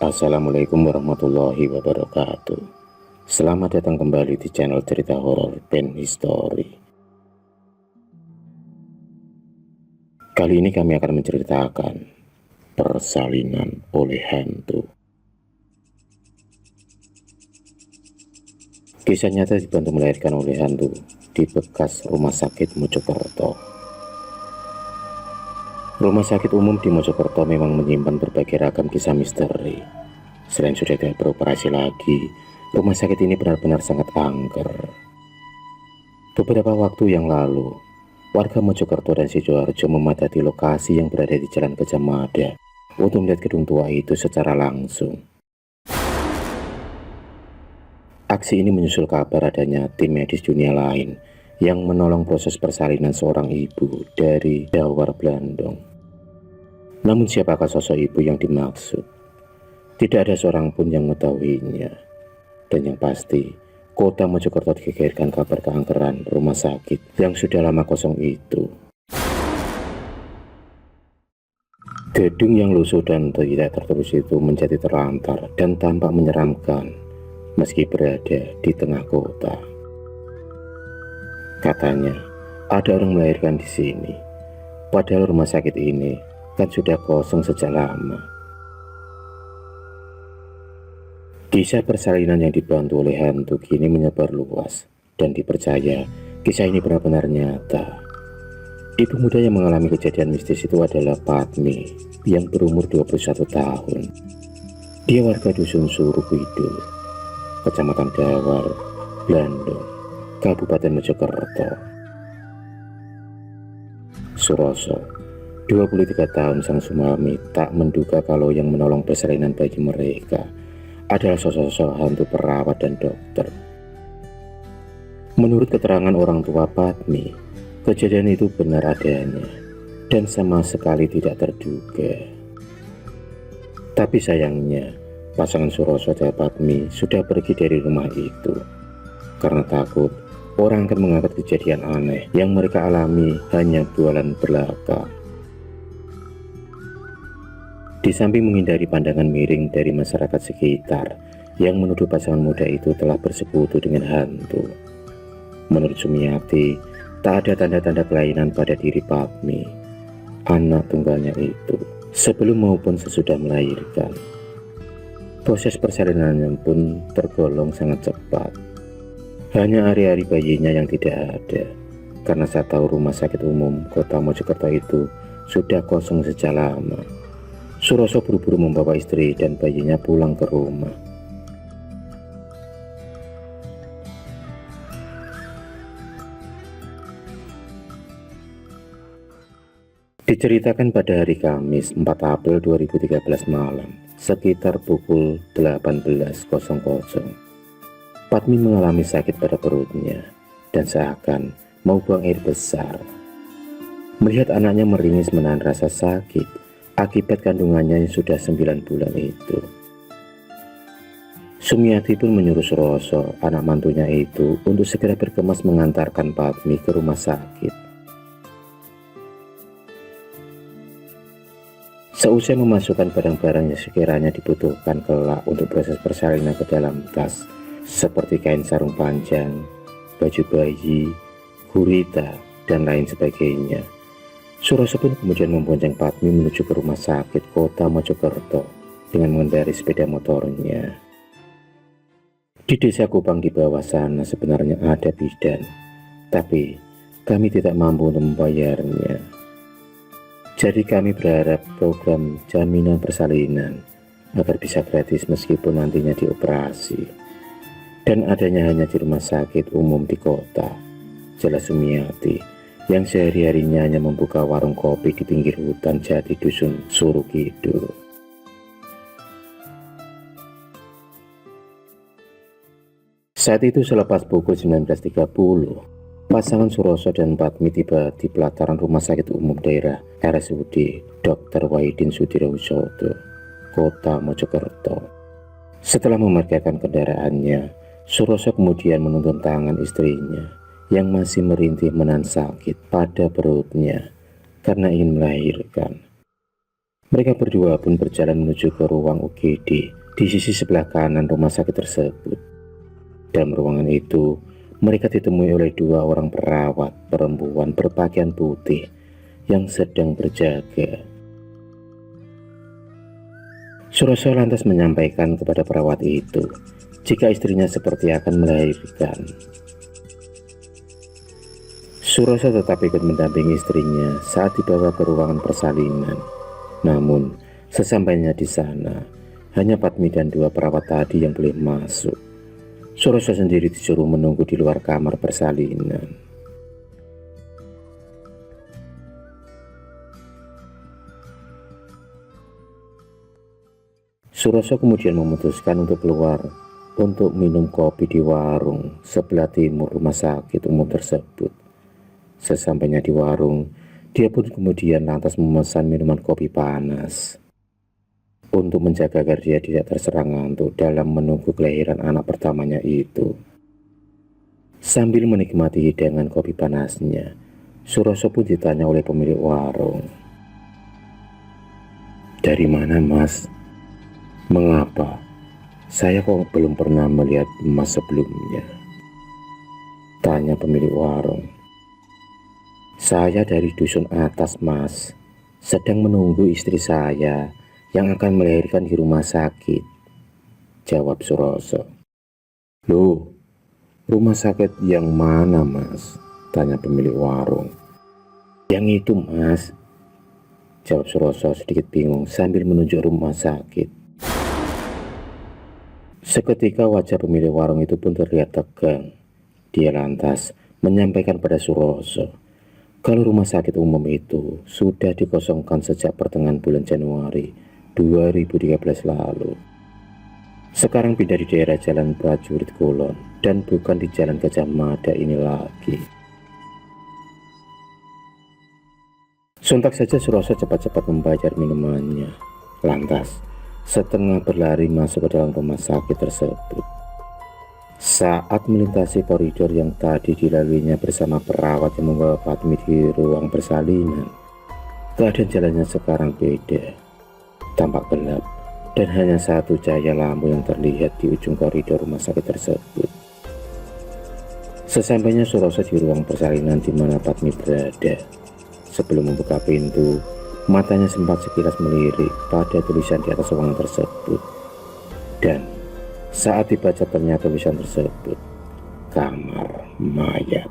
Assalamualaikum warahmatullahi wabarakatuh. Selamat datang kembali di channel cerita horor dan history. Kali ini kami akan menceritakan persalinan oleh hantu. Kisah nyata dibantu melahirkan oleh hantu di bekas rumah sakit Mojokerto. Rumah sakit umum di Mojokerto memang menyimpan berbagai ragam kisah misteri. Selain sudah tidak beroperasi lagi, rumah sakit ini benar-benar sangat angker. Beberapa waktu yang lalu, warga Mojokerto dan Sidoarjo memadati lokasi yang berada di Jalan Gajah Mada untuk melihat gedung tua itu secara langsung. Aksi ini menyusul kabar adanya tim medis dunia lain yang menolong proses persalinan seorang ibu dari Dawar Blandong. Namun siapakah sosok ibu yang dimaksud? Tidak ada seorang pun yang mengetahuinya. Dan yang pasti, kota Mojokerto digegerkan kabar keangkeran rumah sakit yang sudah lama kosong itu. Gedung yang lusuh dan tidak terterus itu menjadi terlantar dan tampak menyeramkan meski berada di tengah kota. Katanya, ada orang melahirkan di sini. Padahal rumah sakit ini kan sudah kosong sejak lama. Kisah persalinan yang dibantu oleh hantu kini menyebar luas dan dipercaya kisah ini benar-benar nyata. Ibu muda yang mengalami kejadian mistis itu adalah Padmi yang berumur 21 tahun. Dia warga dusun Surukidul, Kecamatan Dawar, Blandong, Kabupaten Mojokerto. Suroso, 23 tahun, sang suami tak menduga kalau yang menolong persalinan bagi mereka adalah sosok hantu perawat dan dokter. Menurut keterangan orang tua Padmi, kejadian itu benar adanya dan sama sekali tidak terduga. Tapi sayangnya, pasangan Suroso dan Padmi sudah pergi dari rumah itu karena takut orang akan menganggap kejadian aneh yang mereka alami hanya bualan belaka. Di samping menghindari pandangan miring dari masyarakat sekitar yang menuduh pasangan muda itu telah bersekutu dengan hantu, menurut Sumiati, tak ada tanda-tanda kelainan pada diri Padmi, anak tunggalnya itu, sebelum maupun sesudah melahirkan. Proses persalinannya pun tergolong sangat cepat. Hanya hari-hari bayinya yang tidak ada, karena saya tahu rumah sakit umum kota Mojokerto itu sudah kosong sejak lama. Suroso buru-buru membawa istri dan bayinya pulang ke rumah. Diceritakan pada hari Kamis 4 April 2013 malam, sekitar pukul 18.00, Padmi mengalami sakit pada perutnya dan seakan mau buang air besar. Melihat anaknya meringis menahan rasa sakit akibat kandungannya yang sudah 9 bulan itu, Sumiati pun menyuruh Suroso, anak mantunya itu, untuk segera bergemas mengantarkan Padmi ke rumah sakit. Seusai memasukkan barang-barang yang sekiranya dibutuhkan kelak untuk proses persalinan ke dalam tas, seperti kain sarung panjang, baju bayi, gurita, dan lain sebagainya, Suroso pun kemudian membonceng Padmi menuju ke rumah sakit kota Mojokerto dengan mengendarai sepeda motornya. Di desa Kupang di bawah sana sebenarnya ada bidan, tapi kami tidak mampu untuk membayarnya. Jadi kami berharap program jaminan persalinan agar bisa gratis meskipun nantinya dioperasi, dan adanya hanya di rumah sakit umum di kota, jelas Sumiati, yang sehari-harinya hanya membuka warung kopi di pinggir hutan jati dusun Surukidul. Saat itu selepas pukul 19.30, pasangan Suroso dan Padmi tiba di pelataran rumah sakit umum daerah RSUD Dr. Wahidin Sudirohusodo, kota Mojokerto. Setelah memarkirkan kendaraannya, Suroso kemudian menuntun tangan istrinya yang masih merintih menahan sakit pada perutnya karena ingin melahirkan. Mereka berdua pun berjalan menuju ke ruang UGD di sisi sebelah kanan rumah sakit tersebut. Dalam ruangan itu, mereka ditemui oleh dua orang perawat perempuan berpakaian putih yang sedang berjaga. Suroso lantas menyampaikan kepada perawat itu jika istrinya seperti akan melahirkan. Suroso tetap ikut mendampingi istrinya saat dibawa ke ruangan persalinan. Namun, sesampainya di sana, hanya Padmi dan dua perawat tadi yang boleh masuk. Suroso sendiri disuruh menunggu di luar kamar persalinan. Suroso kemudian memutuskan untuk keluar untuk minum kopi di warung sebelah timur rumah sakit umum tersebut. Sesampainya di warung, dia pun kemudian lantas memesan minuman kopi panas untuk menjaga agar dia tidak terserang ngantuk dalam menunggu kelahiran anak pertamanya itu. Sambil menikmati hidangan kopi panasnya, Suroso pun ditanya oleh pemilik warung, "Dari mana, Mas? Mengapa? Saya kok belum pernah melihat Mas sebelumnya?" tanya pemilik warung. "Saya dari dusun atas, Mas. Sedang menunggu istri saya yang akan melahirkan di rumah sakit," jawab Suroso. "Loh, rumah sakit yang mana, Mas?" tanya pemilik warung. "Yang itu, Mas," jawab Suroso sedikit bingung sambil menunjuk rumah sakit. Seketika wajah pemilik warung itu pun terlihat tegang. Dia lantas menyampaikan pada Suroso kalau rumah sakit umum itu sudah dikosongkan sejak pertengahan bulan Januari 2013 lalu. Sekarang pindah di daerah Jalan Prajurit Kulon dan bukan di Jalan Gajah Mada ini lagi. Sontak saja Suroso cepat-cepat membayar minumannya. Lantas setengah berlari masuk ke dalam rumah sakit tersebut. Saat melintasi koridor yang tadi dilaluinya bersama perawat yang membawa Padmi di ruang persalinan, keadaan jalannya sekarang beda. Tampak gelap dan hanya satu cahaya lampu yang terlihat di ujung koridor rumah sakit tersebut. Sesampainya Suroso di ruang persalinan di mana Padmi berada, sebelum membuka pintu, matanya sempat sekilas melirik pada tulisan di atas ruangan tersebut. Dan saat dibaca ternyata tulisan tersebut, "Kamar mayat."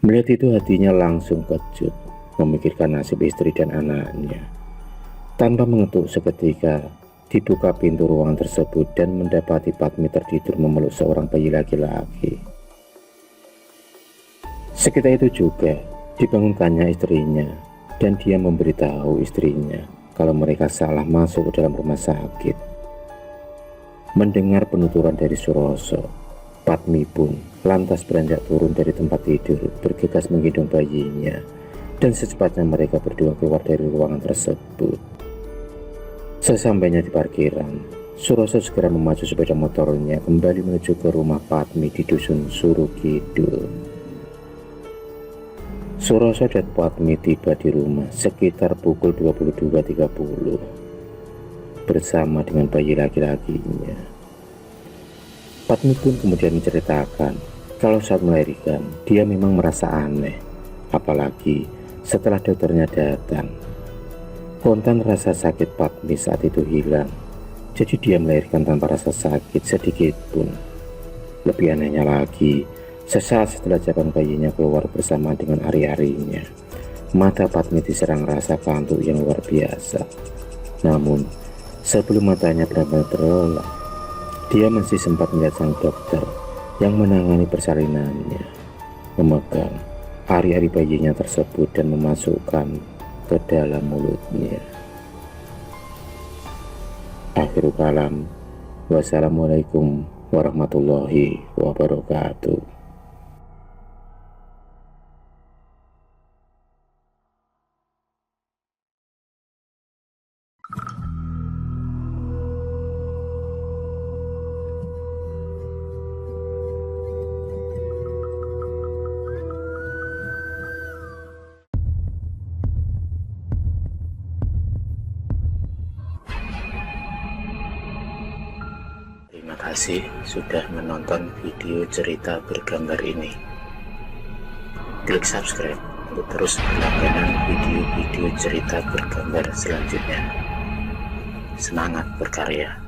Melihat itu hatinya langsung kejut, memikirkan nasib istri dan anaknya. Tanpa mengetuk seketika, dibuka pintu ruangan tersebut dan mendapati Padmi tertidur memeluk seorang bayi laki-laki. Sekitar itu juga dibangunkannya istrinya dan dia memberitahu istrinya kalau mereka salah masuk ke dalam rumah sakit. Mendengar penuturan dari Suroso, Padmi pun lantas beranjak turun dari tempat tidur, bergegas menggendong bayinya, dan secepatnya mereka berdua keluar dari ruangan tersebut. Sesampainya di parkiran, Suroso segera memacu sepeda motornya kembali menuju ke rumah Padmi di dusun Surukidul. Suroso dan Padmi tiba di rumah sekitar pukul 22.30 bersama dengan bayi laki-lakinya. Padmi pun kemudian menceritakan kalau saat melahirkan dia memang merasa aneh, apalagi setelah dokternya datang. Kontan rasa sakit Padmi saat itu hilang, jadi dia melahirkan tanpa rasa sakit sedikit pun. Lebih anehnya lagi, sesaat setelah jaban bayinya keluar bersama dengan ari-arinya, mata Padmi diserang rasa kantuk yang luar biasa. Namun, sebelum matanya benar-benar terlelap, dia masih sempat melihat sang dokter yang menangani persalinannya, memegang ari-ari bayinya tersebut dan memasukkan ke dalam mulutnya. Akhirul kalam, wassalamualaikum warahmatullahi wabarakatuh. kasih sudah menonton video cerita bergambar ini. Klik subscribe untuk terus berlangganan video-video cerita bergambar selanjutnya. Semangat berkarya.